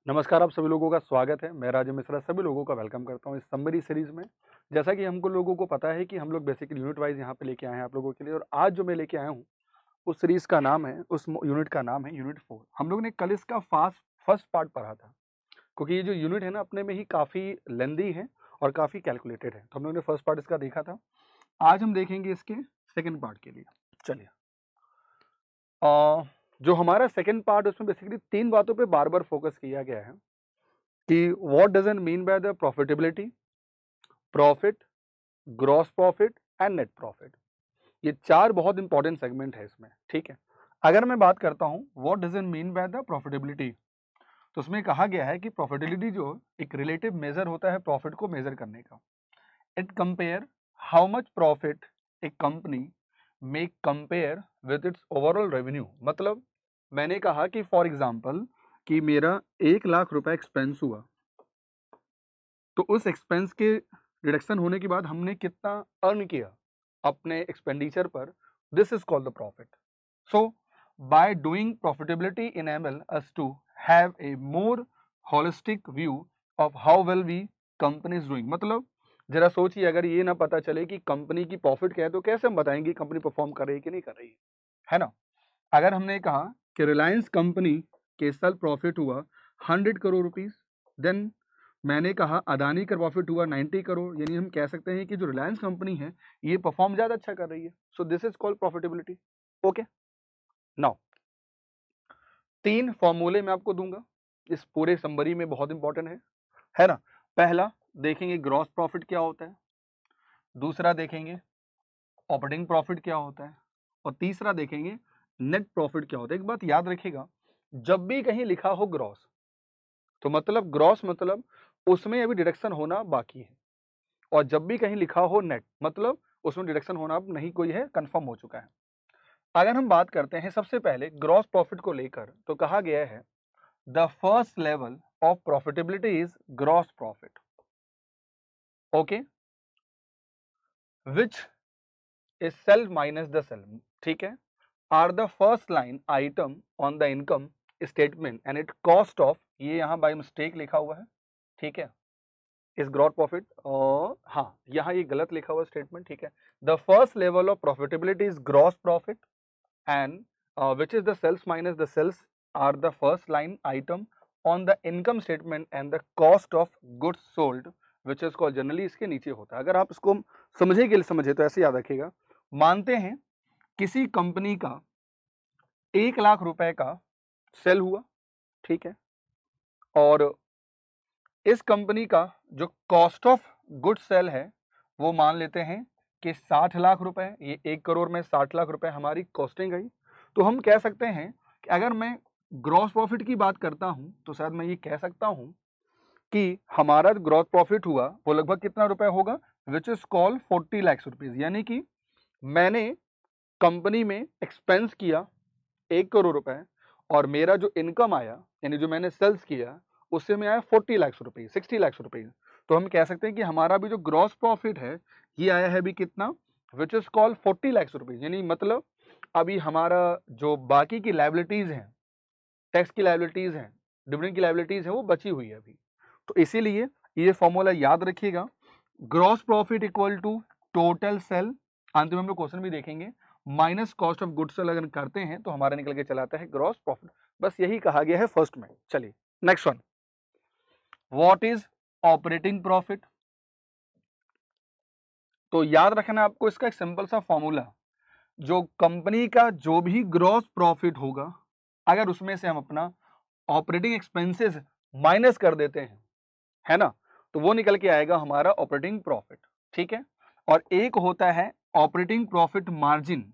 नमस्कार, आप सभी लोगों का स्वागत है। मैं राजू मिश्रा सभी लोगों का वेलकम करता हूँ इस समरी सीरीज़ में। जैसा कि हमको लोगों को पता है कि हम लोग बेसिकली यूनिट वाइज़ यहाँ पे लेके आए हैं आप लोगों के लिए, और आज जो मैं लेके आया हूँ, उस सीरीज़ का नाम है, उस यूनिट का नाम है यूनिट 4। हम लोग ने कल इसका फर्स्ट पार्ट पढ़ा था, क्योंकि ये जो यूनिट है ना अपने में ही काफ़ी लेंदी है और काफ़ी कैलकुलेटेड है। तो हम लोग ने फर्स्ट पार्ट इसका देखा था। आज हम देखेंगे इसके सेकंड पार्ट के लिए। चलिए, जो हमारा सेकंड पार्ट उसमें बेसिकली 3 बातों पे बार-बार फोकस किया गया है कि what doesn't mean by the profitability, profit, gross profit and net profit. ये 4 बहुत इंपॉर्टेंट सेगमेंट है इसमें, ठीक है। अगर मैं बात करता हूँ what doesn't mean by the profitability, तो उसमें कहा गया है कि प्रॉफिटेबिलिटी जो एक रिलेटिव मेजर होता है प्रॉफिट को मेजर करने का। It compare how much profit A company may compare with its overall revenue. मतलब मैंने कहा कि फॉर एग्जांपल कि मेरा 1 लाख रुपए एक्सपेंस हुआ, तो उस एक्सपेंस के रिडक्शन होने के बाद हमने कितना अर्न किया अपने एक्सपेंडिचर पर, this is called the profit. So by doing profitability enable us to have a more holistic view of how well we company is doing. मतलब जरा सोचिए, अगर ये ना पता चले कि कंपनी की प्रॉफिट क्या है, तो कैसे हम बताएंगे कंपनी परफॉर्म कर रही है कि नहीं कर रही है ना। अगर हमने कहा कि रिलायंस कंपनी के साल प्रॉफिट हुआ 100 करोड़ रुपीज, देन मैंने कहा अदानी का प्रॉफिट हुआ 90 करोड़, यानी हम कह सकते हैं कि जो रिलायंस कंपनी है ये परफॉर्म ज्यादा अच्छा कर रही है। So this is called profitability. Okay, now 3 फॉर्मूले मैं आपको दूंगा इस पूरे समरी में, बहुत इंपॉर्टेंट है ना। पहला देखेंगे ग्रॉस प्रॉफिट क्या होता है, दूसरा देखेंगे ऑपरेटिंग प्रॉफिट क्या होता है, और तीसरा देखेंगे नेट प्रॉफिट क्या होता है। एक बात याद रखिएगा, जब भी कहीं लिखा हो ग्रॉस, तो मतलब ग्रॉस मतलब उसमें अभी डिडक्शन होना बाकी है, और जब भी कहीं लिखा हो नेट मतलब उसमें डिडक्शन होना अब नहीं कोई है, कंफर्म हो चुका है। अगर हम बात करते हैं सबसे पहले ग्रॉस प्रॉफिट को लेकर, तो कहा गया है the first level of profitability is gross profit. Okay, which is sale minus the sale, ठीक है, are the first line item on the income statement and it cost of, ये यहाँ बाय मिस्टेक लिखा हुआ है, ठीक है, इज ग्रॉस प्रॉफिट। हाँ, यहाँ ये गलत लिखा हुआ स्टेटमेंट, ठीक है। The first level of profitability is gross profit and which is the sales minus the sales are the first line item on the income statement and the cost of goods sold which is called, generally इसके नीचे होता है। अगर आप इसको समझे के लिए समझे तो ऐसे याद रखिएगा, मानते हैं किसी कंपनी का 1 लाख रुपए का सेल हुआ, ठीक है, और इस कंपनी का जो कॉस्ट ऑफ गुड सेल है वो मान लेते हैं कि 60 लाख रुपए। ये 1 करोड़ में 60 लाख रुपए हमारी कॉस्टिंग गई। तो हम कह सकते हैं कि अगर मैं ग्रॉस प्रॉफिट की बात करता हूं, तो शायद मैं ये कह सकता हूं कि हमारा जो ग्रॉस प्रॉफिट हुआ वो लगभग कितना रुपए होगा, विच इज कॉल्ड 40 लाख रुपीज। यानी कि मैंने कंपनी में एक्सपेंस किया 1 करोड़ रुपए, और मेरा जो इनकम आया यानी जो मैंने सेल्स किया उससे में आया 40 लाख रुपीज, 60 लाख रुपीज। तो हम कह सकते हैं कि हमारा भी जो ग्रॉस प्रॉफिट है ये आया है भी कितना, विच इज कॉल्ड 40 लाख रुपीज। यानी मतलब अभी हमारा जो बाकी की लाइबिलिटीज हैं, टैक्स की लाइबिलिटीज हैं, डिविडेंड की लाइबिलिटीज हैं, वो बची हुई है अभी। तो इसीलिए ये फॉर्मूला याद रखिएगा, gross profit equal to total sale, अंत में हम लोग क्वेश्चन भी देखेंगे, minus cost of goods sale अगर करते हैं तो हमारा निकल के चलाता है ग्रॉस प्रॉफिट। बस यही कहा गया है फर्स्ट में। चलिए next one, what is operating profit. तो याद रखना आपको इसका एक सिंपल सा फॉर्मूला, जो कंपनी का जो भी ग्रॉस प्रॉफिट होगा, अगर उसमें से हम अपना ऑपरेटिंग एक्सपेंसेस माइनस कर देते हैं, है ना, तो वो निकल के आएगा हमारा ऑपरेटिंग प्रॉफिट, ठीक है। और एक होता है ऑपरेटिंग प्रॉफिट मार्जिन,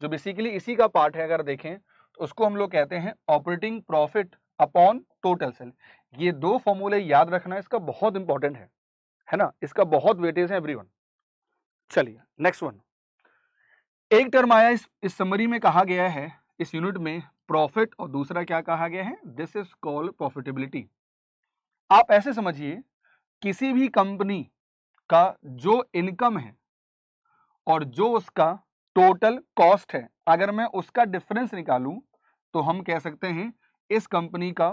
जो बेसिकली इसी का पार्ट है। अगर देखें तो उसको हम लोग कहते हैं operating profit upon total sale. ये 2 फॉर्मूले याद रखना, इसका बहुत इंपॉर्टेंट है ना, इसका बहुत वेटेज है एवरीवन। चलिए नेक्स्ट वन, एक टर्म आया इस समरी में, कहा गया है इस यूनिट में प्रॉफिट, और दूसरा क्या कहा गया है, दिस इज कॉल्ड प्रॉफिटेबिलिटी। आप ऐसे समझिए, किसी भी कंपनी का जो इनकम है और जो उसका टोटल कॉस्ट है, अगर मैं उसका डिफरेंस निकालूं तो हम कह सकते हैं इस कंपनी का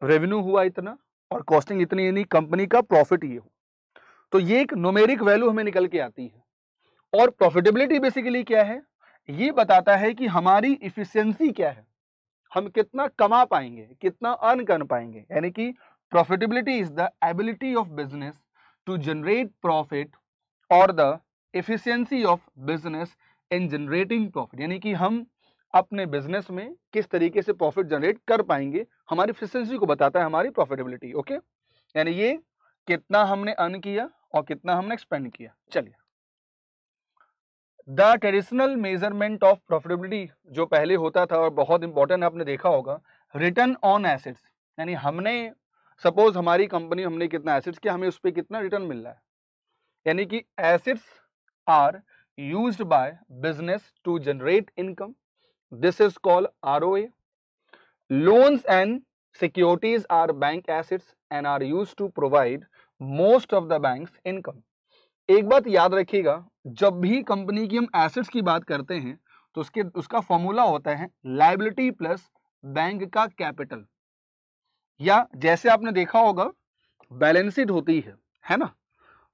रेवेन्यू हुआ इतना और कॉस्टिंग इतनी, यानी कंपनी का प्रॉफिट ये हो। तो ये एक न्यूमेरिक वैल्यू हमें निकल के आती है। और प्रॉफिटेबिलिटी बेसिकली क्या है, ये बताता है कि हमारी इफिशियंसी क्या है, हम कितना कमा पाएंगे, कितना अर्न कर पाएंगे। यानी कि profitability is the ability of business to generate profit और the efficiency of business in generating profit. यानी कि हम अपने बिजनेस में किस तरीके से प्रॉफिट जनरेट कर पाएंगे, हमारी एफिशिएंसी को बताता है हमारी प्रॉफिटेबिलिटी। ओके, यानी ये कितना हमने अर्न किया और कितना हमने एक्सपेंड किया। चलिए, the traditional measurement of profitability जो पहले होता था और बहुत इंपॉर्टेंट आपने देखा होगा, रिटर्न ऑन एसेट्स। यानी हमने सपोज हमारी कंपनी, हमने कितना एसेट्स किया, हमें उस पर कितना रिटर्न मिल रहा है। यानी कि assets are used by business to generate income, this is called ROA. Loans and securities are bank assets and are used to provide most of the bank's income. एक बात याद रखिएगा, जब भी कंपनी की हम एसेट्स की बात करते हैं तो उसका फॉर्मूला होता है लायबिलिटी प्लस बैंक का कैपिटल, या जैसे आपने देखा होगा बैलेंस शीट होती है ना।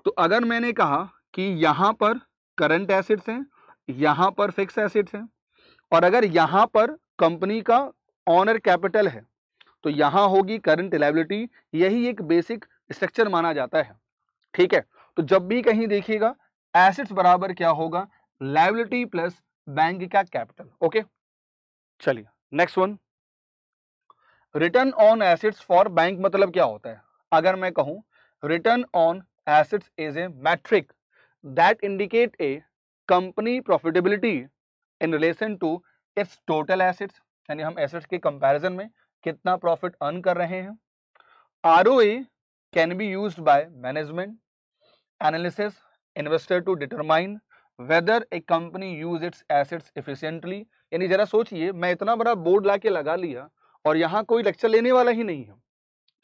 तो अगर मैंने कहा कि यहां पर करंट एसेट्स हैं, यहां पर फिक्स एसेट्स हैं, और अगर यहां पर कंपनी का ऑनर कैपिटल है तो यहां होगी करंट लायबिलिटी। यही एक बेसिक स्ट्रक्चर माना जाता है, ठीक है। तो जब भी कहीं देखिएगा एसेट्स बराबर क्या होगा, लायबिलिटी प्लस बैंक का कैपिटल। ओके, चलिए next one, return on assets for bank मतलब क्या होता है। अगर मैं कहूं return on assets is a metric that indicate a company profitability in relation to its total assets. यानी हम एसेट्स के कंपैरिजन में कितना प्रॉफिट अर्न कर रहे हैं। ROA can be used by management analysis investor to determine whether a company use its assets efficiently. यानी जरा सोचिए, मैं इतना बड़ा बोर्ड ला के लगा लिया और यहाँ कोई लेक्चर लेने वाला ही नहीं है,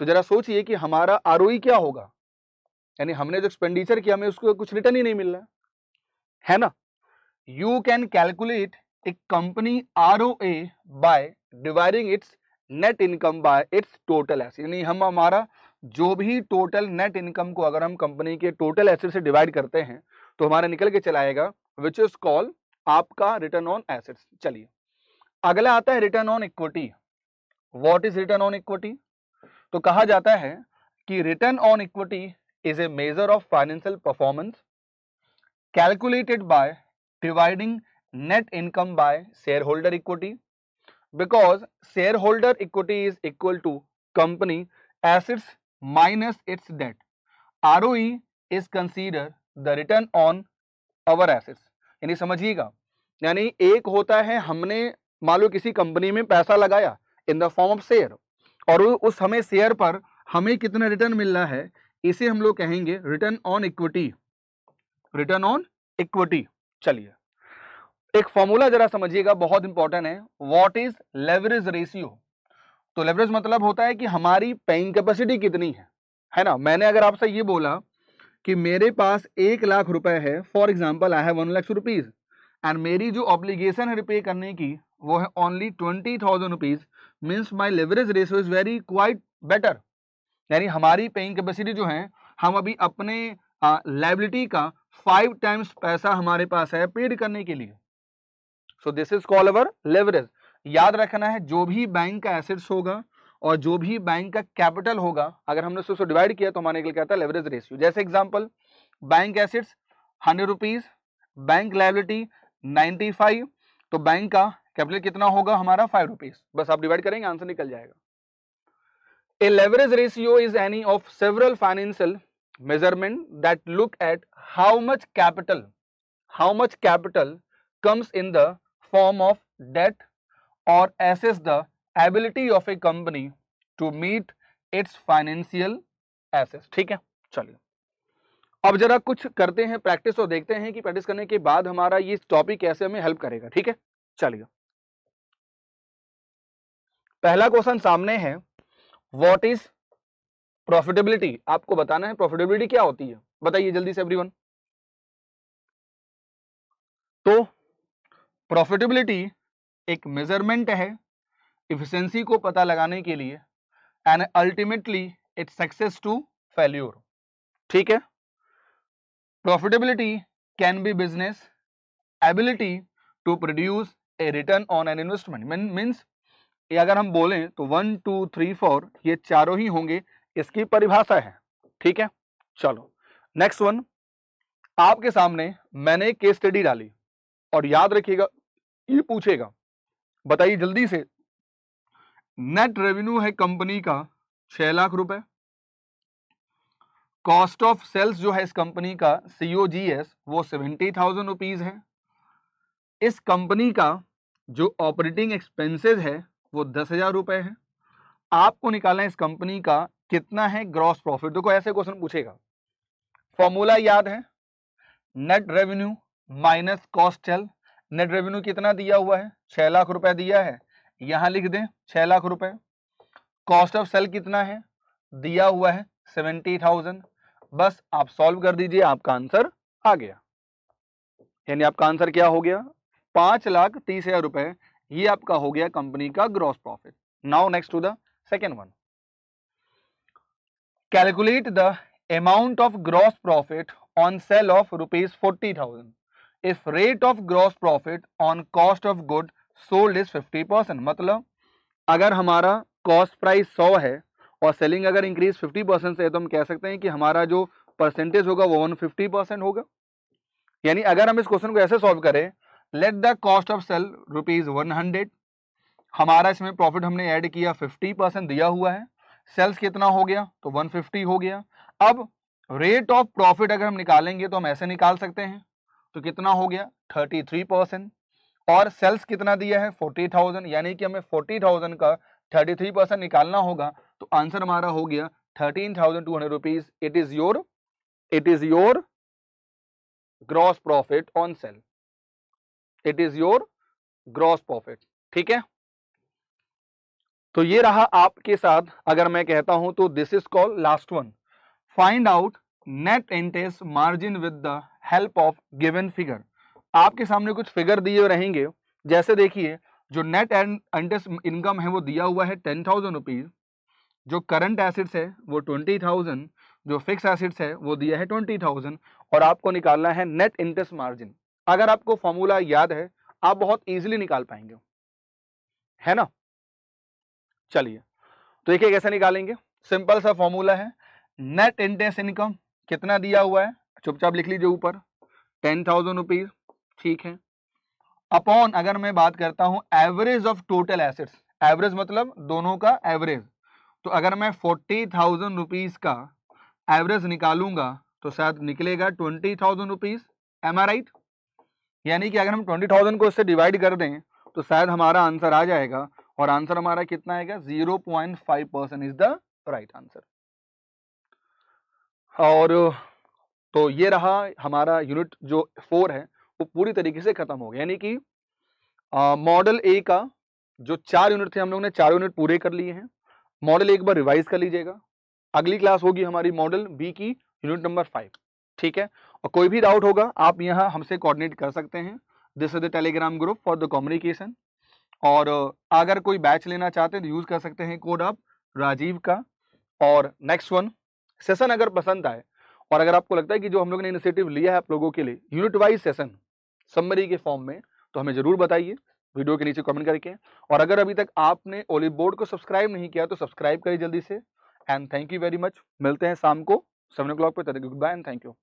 तो जरा सोचिए कि हमारा ROE क्या होगा। यानी हमने जो एक्सपेंडिचर किया हमें उसको कुछ रिटर्न ही नहीं मिल रहा है ना। You can calculate a company ROA by dividing its net income by its total assets. यानी हम हमारा जो भी टोटल नेट इनकम को अगर हम कंपनी के टोटल एसेट से डिवाइड करते हैं तो हमारा निकल के चला आएगा विच इज कॉल्ड आपका रिटर्न ऑन एसेट्स। चलिए, अगला आता है return on equity. What is return on equity? तो कहा जाता है कि return on equity is a measure of financial performance calculated by dividing net income by shareholder equity, because shareholder equity is equal to company assets minus its debt. ROE is considered the return on our assets. यानी समझिएगा, यानी एक होता है हमने मान लो किसी company में पैसा लगाया in the form of share, और उस हमें शेयर पर हमें कितना रिटर्न मिल रहा है, इसे हम लोग कहेंगे return on equity. Return on equity. चलिए, एक फॉर्मूला जरा समझिएगा, बहुत इंपॉर्टेंट है। What is leverage ratio? तो लेवरेज मतलब होता है कि हमारी पेइंग कैपेसिटी कितनी है ना। मैंने अगर आपसे ये बोला कि मेरे पास 1,00,000 रुपए है, for example I have 1,00,000 rupees, and मेरी जो ऑब्लिगेशन है रिपे करने की वो है only 20,000 rupees, means my leverage ratio is very quite better. यानी हमारी पेइंग कैपेसिटी जो है, हम अभी अपने लायबिलिटी का 5 टाइम्स पैसा हमारे पास है पेड करने के लिए। So this is called our leverage. याद रखना है, जो भी बैंक का एसेट्स होगा और जो भी बैंक का कैपिटल होगा, अगर हमने उसको डिवाइड किया तो हमारे क्या आता है लेवरेज रेशियो। जैसे example, bank assets 100 rupees, bank liability 95, तो बैंक का कैपिटल कितना होगा हमारा 5 रुपीज। बस आप डिवाइड करेंगे, आंसर निकल जाएगा। A leverage ratio is any of several financial measurement that look at how much capital comes in the form of debt or assess the ability of a company to meet its financial assets। ठीक है, चलिए अब जरा कुछ करते हैं practice और देखते हैं कि प्रैक्टिस करने के बाद हमारा ये टॉपिक कैसे हमें हेल्प करेगा। ठीक है, चलिए पहला क्वेश्चन सामने है, व्हाट इज प्रॉफिटेबिलिटी। आपको बताना है प्रॉफिटेबिलिटी क्या होती है, बताइए जल्दी से एवरीवन। तो प्रॉफिटेबिलिटी एक मेजरमेंट है इफिशिएंसी को पता लगाने के लिए and ultimately its success to failure. ठीक है, profitability can be business ability to produce a return on an investment. Means अगर हम बोलें तो 1 2 3 4 ये चारों ही होंगे, इसकी परिभाषा है। ठीक है, चलो नेक्स्ट वन, आपके सामने मैंने एक केस स्टडी डाली और याद रखिएगा ये पूछेगा, बताइए जल्दी से, नेट रेवेन्यू है कंपनी का 6 लाख रुपए, कॉस्ट ऑफ सेल्स जो है इस कंपनी का COGS वो 70,000 रुपीज है, इस कंपनी का जो ऑपरेटिंग एक्सपेंसेस है वो 10,000 रुपए है, आपको निकालना है इस कंपनी का कितना है ग्रॉस प्रॉफिट। देखो ऐसे क्वेश्चन पूछेगा, फॉर्मूला याद है, net revenue minus cost sale. Net revenue कितना दिया हुआ है, 6 लाख रुपए दिया है, यहां लिख दें 6 लाख रुपए। कॉस्ट ऑफ सेल कितना है, दिया हुआ है 70,000। बस आप सॉल्व कर दीजिए, आपका आंसर आ गया। यानी आपका आंसर क्या हो गया, 5,30,000 रुपए, ये आपका हो गया कंपनी का gross profit. Now next to the second one, calculate the amount of gross profit on sale of ₹40,000 if rate of gross profit on cost of good sold is 50%। मतलब अगर हमारा कॉस्ट प्राइस 100 है और selling अगर increase 50% से है, तो हम कह सकते हैं कि हमारा जो परसेंटेज होगा वो 150% होगा। यानी अगर हम इस क्वेश्चन को ऐसे सॉल्व करें, let the cost of sale ₹100, हमारा इसमें प्रॉफिट हमने ऐड किया 50% दिया हुआ है, सेल्स कितना हो गया तो 150 हो गया। अब रेट ऑफ प्रॉफिट अगर हम निकालेंगे तो हम ऐसे निकाल सकते हैं, तो कितना हो गया 33%, और सेल्स कितना दिया है 40,000, यानी कि हमें 40,000 का 33% निकालना होगा, तो आंसर हमारा हो गया 13,200 rupees. It is your gross profit on cell, it is your gross profit. ठीक है, तो ये रहा आपके साथ, अगर मैं कहता हूं तो this is called last one, find out net interest margin with the help of given figure. आपके सामने कुछ फिगर दिए रहेंगे, जैसे देखिए जो नेट इंटरेस्ट इनकम है वो दिया हुआ है 10,000 रुपीज, जो करंट एसेट्स है वो 20,000, जो फिक्स एसेट्स है वो दिया है 20,000, और आपको निकालना है नेट इंटरेस्ट मार्जिन। अगर आपको फॉर्मूला याद है आप बहुत इजीली निकाल पाएंगे, है ना। चलिए तो देखिए कैसे निकालेंगे, सिंपल सा फॉर्मूला है, नेट इंटरेस्ट इनकम कितना दिया हुआ है, चुपचाप लिख लीजिए ऊपर 10,000 रुपीज। ठीक है, अपॉन अगर मैं बात करता हूं average of total assets, average मतलब दोनों का एवरेज, तो अगर मैं 40,000 रुपीज का एवरेज निकालूंगा तो शायद निकलेगा 20,000 रुपीज। एम आई राइट? यानी कि अगर हम 20,000 को इससे डिवाइड कर दें तो शायद हमारा आंसर आ जाएगा, और आंसर हमारा कितना आएगा 0.5% इज द राइट आंसर। और तो ये रहा हमारा यूनिट जो 4 है वो पूरी तरीके से खत्म हो गया, यानी कि मॉडल ए का जो 4 यूनिट थे हम लोग ने 4 यूनिट पूरे कर लिए हैं। मॉडल एक बार रिवाइज कर लीजिएगा, अगली क्लास होगी हमारी मॉडल बी की यूनिट नंबर 5। ठीक है, और कोई भी डाउट होगा आप यहाँ हमसे कोऑर्डिनेट कर सकते हैं, this is the Telegram group for the communication. और अगर कोई बैच लेना चाहते हैं तो यूज कर सकते हैं कोड आप राजीव का। और नेक्स्ट वन सेशन अगर पसंद आए, और अगर आपको लगता है कि जो हम लोग ने इनिशिएटिव लिया है आप लोगों के लिए यूनिट वाइज सेशन समरी के फॉर्म में, तो हमें जरूर बताइए वीडियो के नीचे कमेंट करके। और अगर अभी तक आपने ओलिव बोर्ड को सब्सक्राइब नहीं किया तो सब्सक्राइब करिए जल्दी से। And thank you very much, मिलते हैं शाम को 7 o'clock पे। Good bye and thank you.